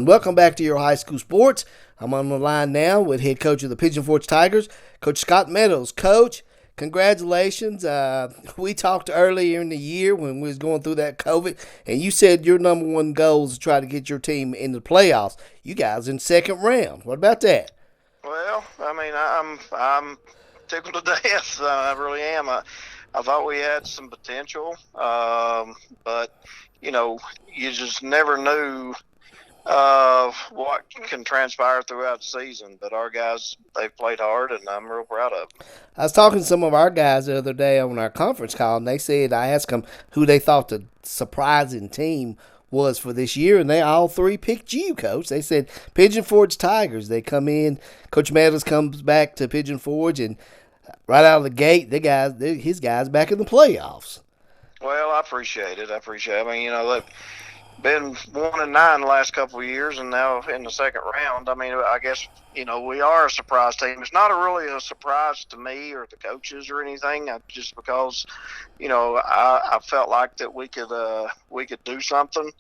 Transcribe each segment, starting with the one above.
Welcome back to your high school sports. I'm on the line now with head coach of the Pigeon Forge Tigers, Coach Scott Meadows. Coach, congratulations. We talked earlier in the year when we was going through that COVID, and you said your number one goal is to try to get your team into the playoffs. You guys in second round. What about that? Well, I mean, I'm tickled to death. I really am. I thought we had some potential, but you just never knew what can transpire throughout the season. But our guys, they've played hard, and I'm real proud of them. I was talking to some of our guys the other day on our conference call, and they said I asked them who they thought the surprising team was for this year, and they all three picked you, Coach. They said Pigeon Forge Tigers. They come in, Coach Meadows comes back to Pigeon Forge, and right out of the gate, his guys back in the playoffs. Well, I appreciate it. I mean, they've been 1-9 the last couple of years, and now in the second round. I mean, I guess we are a surprise team. It's not really a surprise to me or the coaches or anything. Just because I felt like that we could do something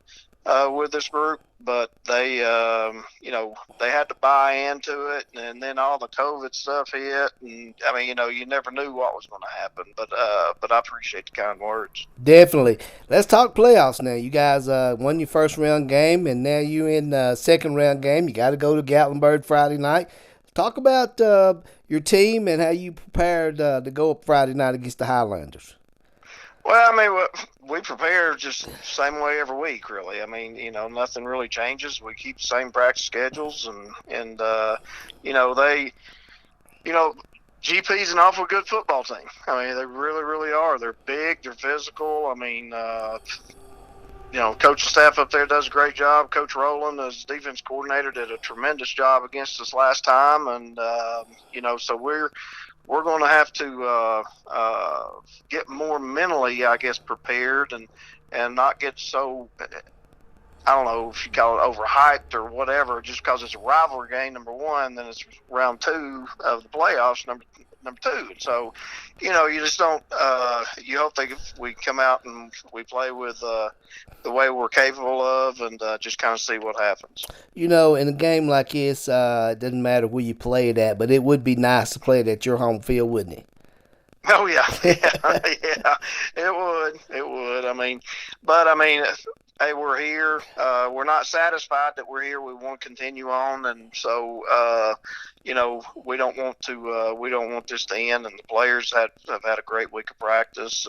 with this group, but they had to buy into it, and then all the COVID stuff hit, and I mean you never knew what was going to happen, but I appreciate the kind words. Definitely. Let's talk playoffs now. You guys won your first round game, and now you're in the second round game. You got to go to Gatlinburg Friday night. Talk about your team and how you prepared to go up Friday night against the Highlanders. Well, I mean, we prepare just the same way every week, really. I mean, nothing really changes. We keep the same practice schedules, and GP's an awful good football team. I mean, they really, really are. They're big. They're physical. I mean, coaching staff up there does a great job. Coach Rowland, as defense coordinator, did a tremendous job against us last time, and so we're going to have to get more mentally, I guess, prepared and not get so, I don't know if you call it overhyped or whatever, just because it's a rivalry game, number one, then it's round two of the playoffs, number two. So, you just don't, you hope we come out and we play with the way we're capable of, and just kind of see what happens. In a game like this, it doesn't matter where you play it at, but it would be nice to play it at your home field, wouldn't it? Oh, yeah. Yeah, it would. I mean, hey, we're here. We're not satisfied that we're here. We want to continue on, and so we don't want this to end. And the players have had a great week of practice,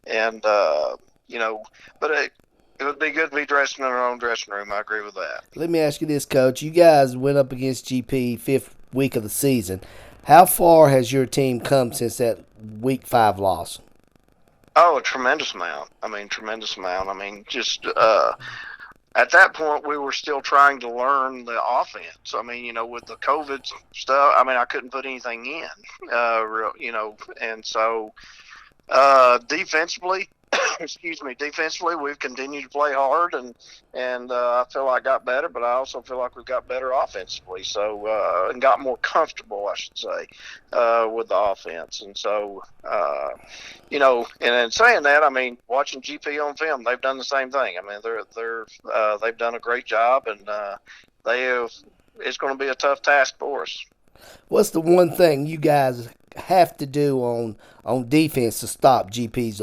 and but it would be good to be dressing in our own dressing room. I agree with that. Let me ask you this, Coach. You guys went up against GP fifth week of the season. How far has your team come since that week 5 loss? Oh, a tremendous amount. I mean, just at that point, we were still trying to learn the offense. I mean, with the COVID stuff, I mean, I couldn't put anything in, and so defensively, defensively, we've continued to play hard, and I feel like I got better, but I also feel like we've got better offensively, so and got more comfortable, I should say, with the offense. And so, and in saying that, I mean, watching GP on film, they've done the same thing. I mean, they've done a great job, and it's going to be a tough task for us. What's the one thing you guys have to do on defense to stop GP's?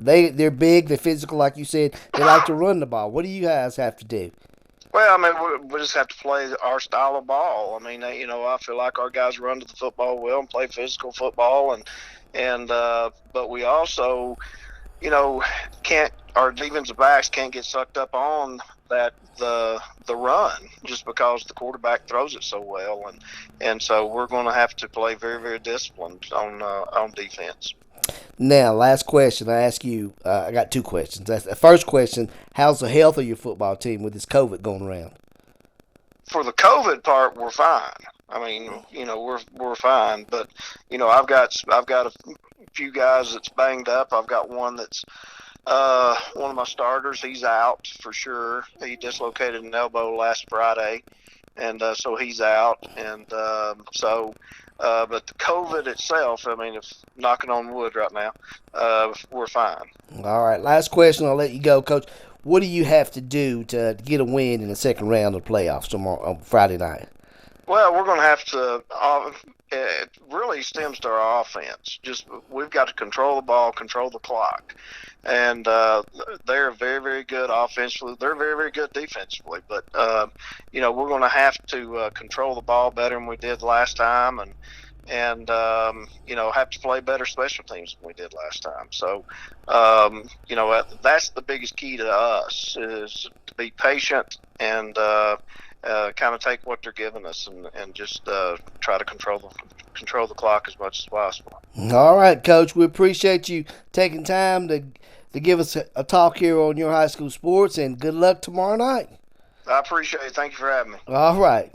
They're big, they're physical, like you said. They like to run the ball. What do you guys have to do? Well, I mean, we just have to play our style of ball. I mean, I feel like our guys run to the football well and play physical football, and but we also, can't. Our defensive backs can't get sucked up on that the run just because the quarterback throws it so well, and so we're going to have to play very, very disciplined on defense. Now, last question. I ask you, I got 2 questions. That's the first question, how's the health of your football team with this COVID going around? For the COVID part, we're fine. I mean, we're fine. But, I've got a few guys that's banged up. I've got one that's one of my starters. He's out for sure. He dislocated an elbow last Friday, and so he's out. And but the COVID itself, I mean, if knocking on wood right now, we're fine. All right, last question. I'll let you go, Coach. what do you have to do to get a win in the second round of the playoffs tomorrow on Friday night? Well, we're going to have to. It really stems to our offense. Just we've got to control the ball, control the clock, and they're very, very good offensively. They're very, very good defensively. But we're going to have to control the ball better than we did last time, and have to play better special teams than we did last time. So, that's the biggest key to us is to be patient and kind of take what they're giving us and just try to control the clock as much as possible. All right, Coach. We appreciate you taking time to give us a talk here on your high school sports, and good luck tomorrow night. I appreciate it. Thank you for having me. All right.